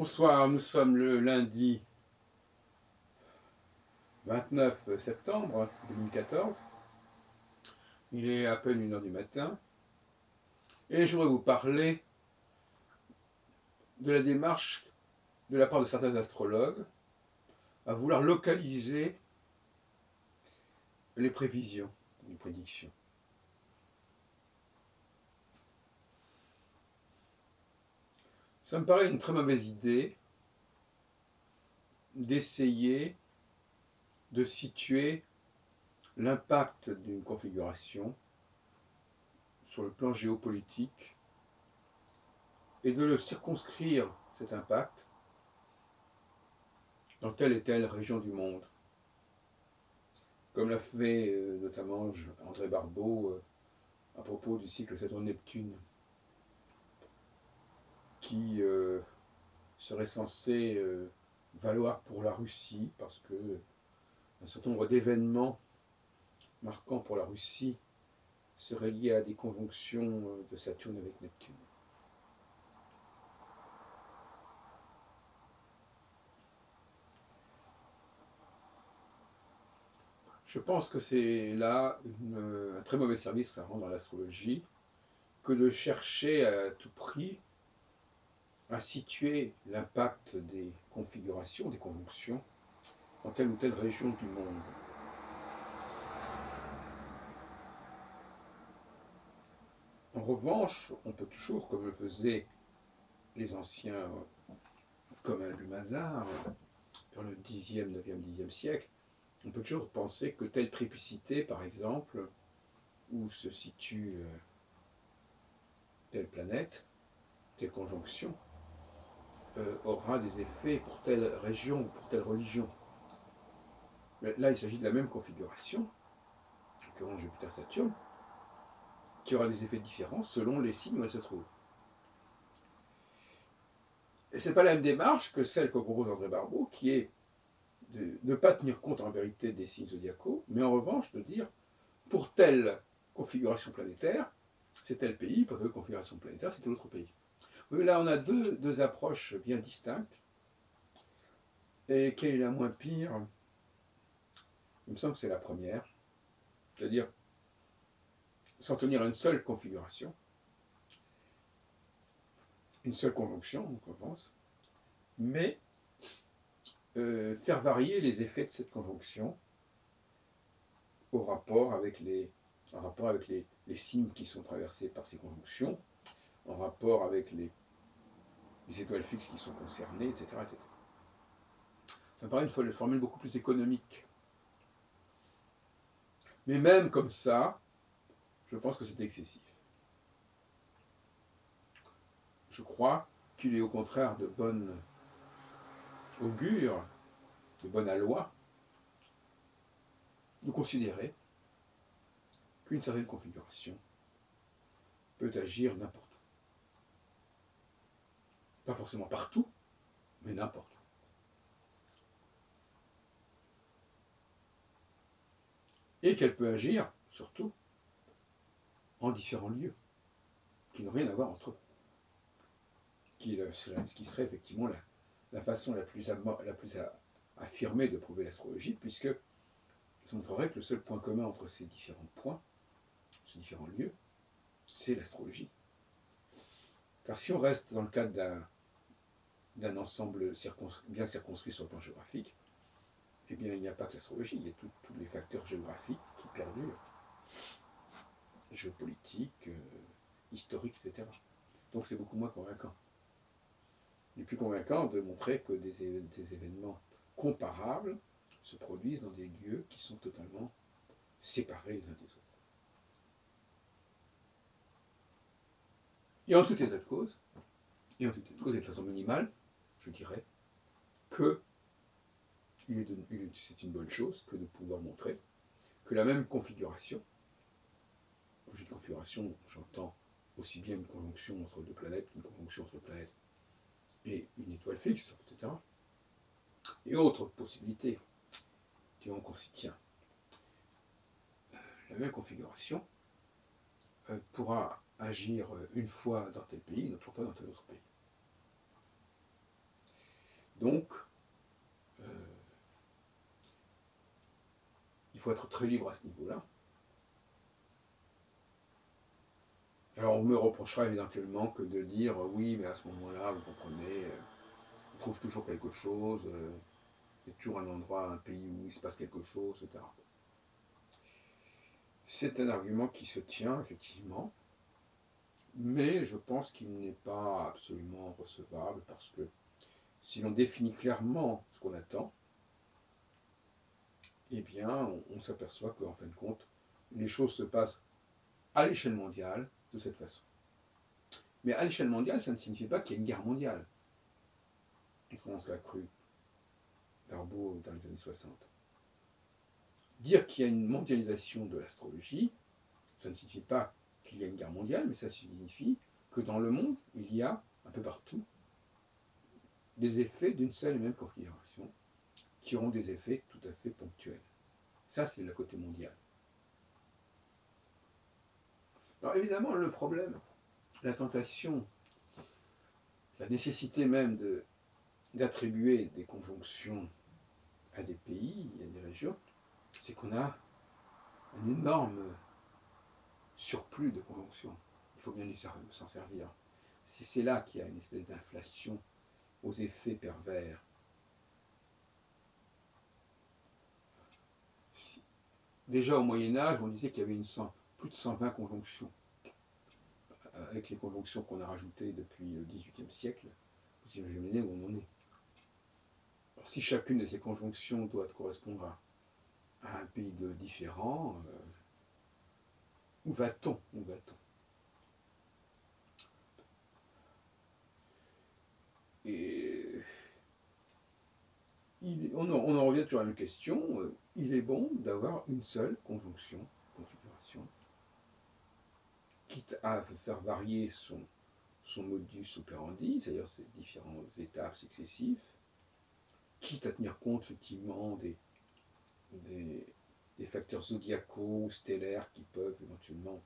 Bonsoir, nous sommes le lundi 29 septembre 2014. Il est à peine 1 heure du matin. Et je voudrais vous parler de la démarche de la part de certains astrologues à vouloir localiser les prévisions, les prédictions. Ça me paraît une très mauvaise idée d'essayer de situer l'impact d'une configuration sur le plan géopolitique et de le circonscrire, cet impact, dans telle et telle région du monde. Comme l'a fait notamment André Barbeau à propos du cycle Saturne-Neptune, qui serait censé valoir pour la Russie, parce que un certain nombre d'événements marquants pour la Russie seraient liés à des conjonctions de Saturne avec Neptune. Je pense que c'est là un très mauvais service à rendre à l'astrologie que de chercher à tout prix à situer l'impact des configurations, des conjonctions, dans telle ou telle région du monde. En revanche, on peut toujours, comme le faisaient les anciens, comme Albumaza, dans le 10e, 9e, 10e siècle, on peut toujours penser que telle triplicité, par exemple, où se situe telle planète, telle conjonction, aura des effets pour telle région ou pour telle religion. Mais là, il s'agit de la même configuration, en l'occurrence Jupiter-Saturne, qui aura des effets différents selon les signes où elle se trouve. Et ce n'est pas la même démarche que celle que propose André Barbeau, qui est de ne pas tenir compte en vérité des signes zodiacaux, mais en revanche de dire, pour telle configuration planétaire, c'est tel pays, pour telle configuration planétaire, c'est tel autre pays. Oui, là, on a deux approches bien distinctes. Et quelle est la moins pire? Il me semble que c'est la première, c'est-à-dire s'en tenir à une seule configuration, une seule conjonction, on pense, mais faire varier les effets de cette conjonction en rapport avec les signes qui sont traversés par ces conjonctions, en rapport avec les étoiles fixes qui sont concernées, etc., etc. Ça me paraît une formule beaucoup plus économique. Mais même comme ça, je pense que c'est excessif. Je crois qu'il est au contraire de bon augure, de bonne aloi, de considérer qu'une certaine configuration peut agir n'importe où. Pas forcément partout, mais n'importe où. Et qu'elle peut agir, surtout, en différents lieux, qui n'ont rien à voir entre eux. Ce qui serait effectivement la façon la plus affirmée de prouver l'astrologie, puisque ça montrerait que le seul point commun entre ces différents points, ces différents lieux, c'est l'astrologie. Car si on reste dans le cadre d'un ensemble bien circonscrit sur le plan géographique, eh bien il n'y a pas que l'astrologie, il y a tous les facteurs géographiques qui perdurent, géopolitiques, historiques, etc. Donc c'est beaucoup moins convaincant. Il est plus convaincant de montrer que des événements comparables se produisent dans des lieux qui sont totalement séparés les uns des autres. Et en tout état de cause, et de façon minimale, je dirais, que c'est une bonne chose que de pouvoir montrer que la même configuration, quand je dis configuration, j'entends aussi bien une conjonction entre deux planètes qu'une conjonction entre planètes et une étoile fixe, etc. Et autres possibilités, disons qu'on s'y tient. La même configuration pourra agir une fois dans tel pays, une autre fois dans tel autre pays. Donc, il faut être très libre à ce niveau-là. Alors on me reprochera éventuellement que de dire oui, mais à ce moment-là, vous comprenez, on trouve toujours quelque chose, il y a toujours un endroit, un pays où il se passe quelque chose, etc. C'est un argument qui se tient, effectivement, mais je pense qu'il n'est pas absolument recevable parce que si l'on définit clairement ce qu'on attend, eh bien, on s'aperçoit qu'en fin de compte, les choses se passent à l'échelle mondiale de cette façon. Mais à l'échelle mondiale, ça ne signifie pas qu'il y a une guerre mondiale. Contrairement à ce qu'a cru Barbeau dans les années 60. Dire qu'il y a une mondialisation de l'astrologie, ça ne signifie pas qu'il y a une guerre mondiale, mais ça signifie que dans le monde, il y a, un peu partout, des effets d'une seule et même configuration, qui auront des effets tout à fait ponctuels. Ça, c'est le côté mondial. Alors évidemment, le problème, la tentation, la nécessité même d'attribuer des conjonctions à des pays, à des régions, c'est qu'on a un énorme surplus de conjonctions. Il faut bien s'en servir. C'est là qu'il y a une espèce d'inflation aux effets pervers. Déjà au Moyen-Âge, on disait qu'il y avait plus de 120 conjonctions. Avec les conjonctions qu'on a rajoutées depuis le XVIIIe siècle, vous imaginez où on en est. Alors, si chacune de ces conjonctions doit correspondre à un pays différent, où va-t-on? Où va-t-on? Et on en revient toujours à une question, il est bon d'avoir une seule conjonction, configuration, quitte à faire varier son modus operandi, c'est-à-dire ses différentes étapes successives, quitte à tenir compte effectivement des facteurs zodiacaux ou stellaires qui peuvent éventuellement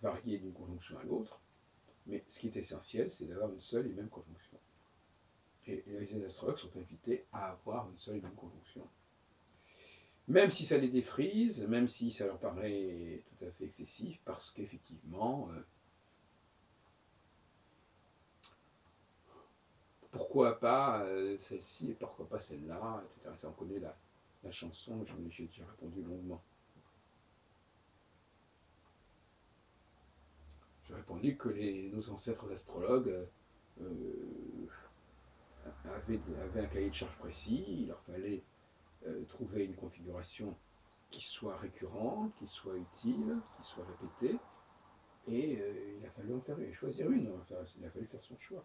varier d'une conjonction à l'autre, mais ce qui est essentiel, c'est d'avoir une seule et même conjonction. Et les astrologues sont invités à avoir une seule et même conjonction. Même si ça les défrise, même si ça leur paraît tout à fait excessif, parce qu'effectivement, pourquoi pas celle-ci et pourquoi pas celle-là, etc. Ça, on connaît la chanson, j'ai déjà répondu longuement. J'ai répondu que nos ancêtres astrologues avaient un cahier de charge précis, il leur fallait trouver une configuration qui soit récurrente, qui soit utile, qui soit répétée, et il a fallu choisir une, il a fallu faire son choix.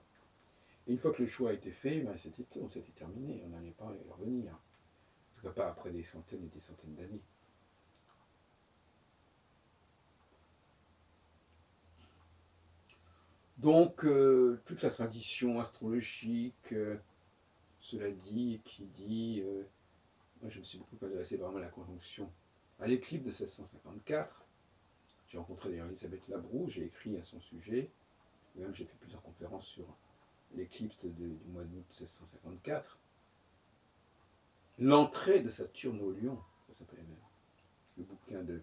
Et une fois que le choix a été fait, ben c'était terminé, on n'allait pas y revenir. En tout cas pas après des centaines et des centaines d'années. Donc toute la tradition astrologique, cela dit, qui dit, moi je me suis beaucoup intéressé vraiment à la conjonction à l'éclipse de 1654. J'ai rencontré d'ailleurs Elisabeth Labrousse, j'ai écrit à son sujet, même j'ai fait plusieurs conférences sur l'éclipse du mois d'août 1654. L'entrée de Saturne au Lion, ça s'appelait même, le bouquin de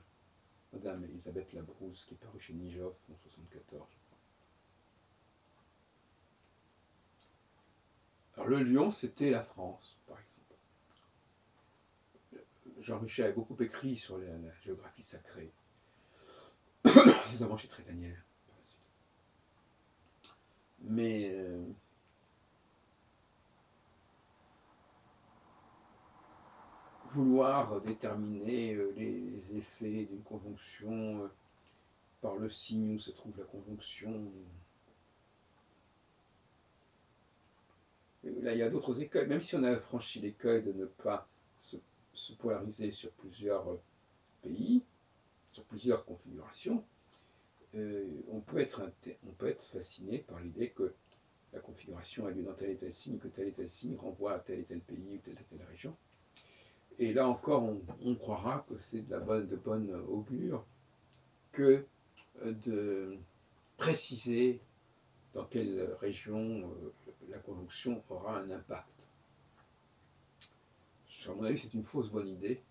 Madame Elisabeth Labrousse qui est paru chez Nijoff en 1974. Alors le Lion, c'était la France, par exemple. Jean-Michel a beaucoup écrit sur la géographie sacrée, notamment chez Trétanière. Mais vouloir déterminer les effets d'une conjonction par le signe où se trouve la conjonction, là il y a d'autres écueils, même si on a franchi l'écueil de ne pas se polariser sur plusieurs pays, sur plusieurs configurations, on peut être fasciné par l'idée que la configuration a lieu dans tel et tel signe, que tel et tel signe renvoie à tel et tel pays ou telle et telle région. Et là encore, on croira que c'est de bonne augure que de préciser dans quelle région la conjonction aura un impact. à mon avis, c'est une fausse bonne idée.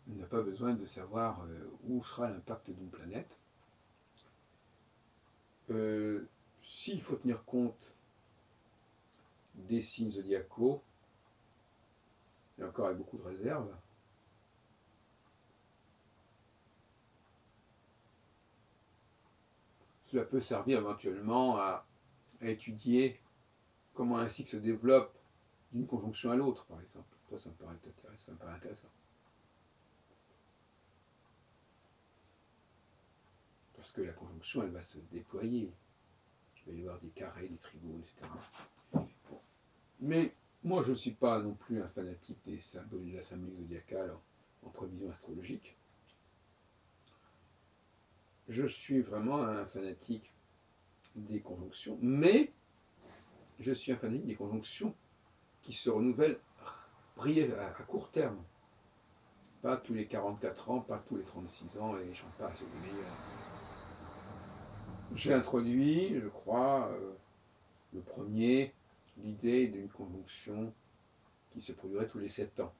On n'a pas besoin de savoir où sera l'impact d'une planète. S'il faut tenir compte des signes zodiacaux, et encore avec beaucoup de réserve, cela peut servir éventuellement à étudier comment un cycle se développe d'une conjonction à l'autre, par exemple. Ça me paraît intéressant. Parce que la conjonction, elle va se déployer. Il va y avoir des carrés, des trigones, etc. Bon. Mais moi, je ne suis pas non plus un fanatique des symboles de la symbolique zodiacale en prévision astrologique. Je suis vraiment un fanatique des conjonctions, mais je suis un fanatique des conjonctions qui se renouvellent à court terme. Pas tous les 44 ans, pas tous les 36 ans, et j'en passe des meilleurs. J'ai introduit, je crois, le premier, l'idée d'une conjonction qui se produirait tous les 7 ans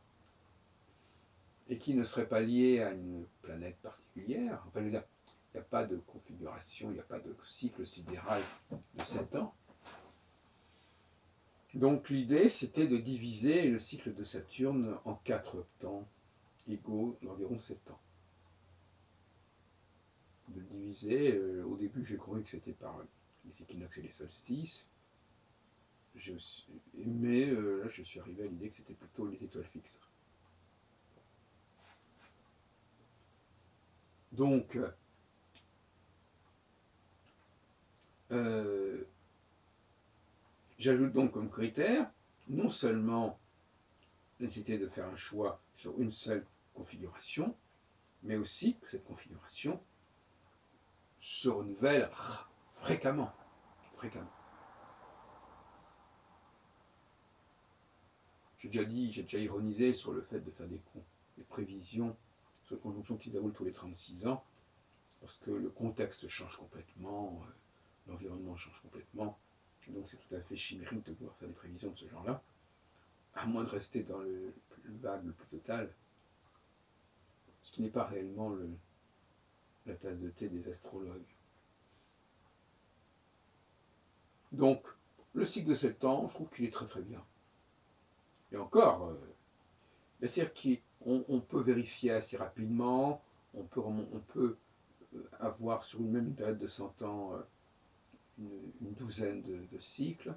et qui ne serait pas liée à une planète particulière. Enfin, je veux dire, il n'y a pas de configuration, il n'y a pas de cycle sidéral de 7 ans. Donc l'idée, c'était de diviser le cycle de Saturne en 4 temps égaux d'environ 7 ans. De le diviser, au début j'ai cru que c'était par les équinoxes et les solstices, mais là je suis arrivé à l'idée que c'était plutôt les étoiles fixes. Donc, j'ajoute donc comme critère, non seulement la nécessité de faire un choix sur une seule configuration, mais aussi que cette configuration se renouvelle fréquemment. J'ai déjà ironisé sur le fait de faire des prévisions sur les conjonctions qui se déroulent tous les 36 ans, parce que le contexte change complètement, l'environnement change complètement, donc c'est tout à fait chimérique de pouvoir faire des prévisions de ce genre-là, à moins de rester dans le vague le plus total, ce qui n'est pas réellement la tasse de thé des astrologues. Donc, le cycle de 7 ans, je trouve qu'il est très très bien. Et encore, c'est-à-dire qu'on peut vérifier assez rapidement, on peut avoir sur une même période de 100 ans une douzaine de cycles.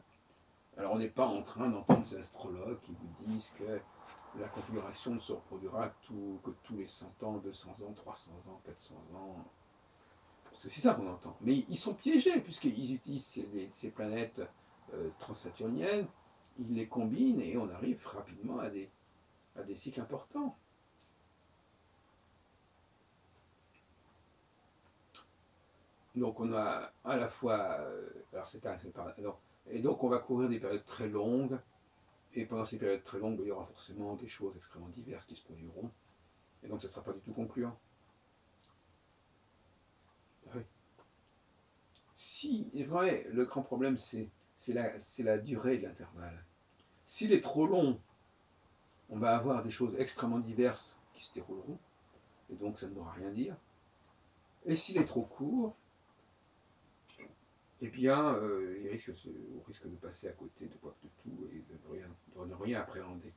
Alors on n'est pas en train d'entendre des astrologues qui vous disent que la configuration ne se reproduira que tous les 100 ans, 200 ans, 300 ans, 400 ans. Parce que c'est ça qu'on entend. Mais ils sont piégés puisqu'ils utilisent ces planètes transsaturniennes, ils les combinent et on arrive rapidement à des cycles importants. Donc on a à la fois, et donc on va couvrir des périodes très longues, et pendant ces périodes très longues, il y aura forcément des choses extrêmement diverses qui se produiront, et donc ça ne sera pas du tout concluant. Oui. Si, c'est vrai, le grand problème c'est la durée de l'intervalle. S'il est trop long, on va avoir des choses extrêmement diverses qui se dérouleront, et donc ça ne devra rien dire. Et s'il est trop court, eh bien, on risque de passer à côté de quoi que de tout et de ne rien appréhender.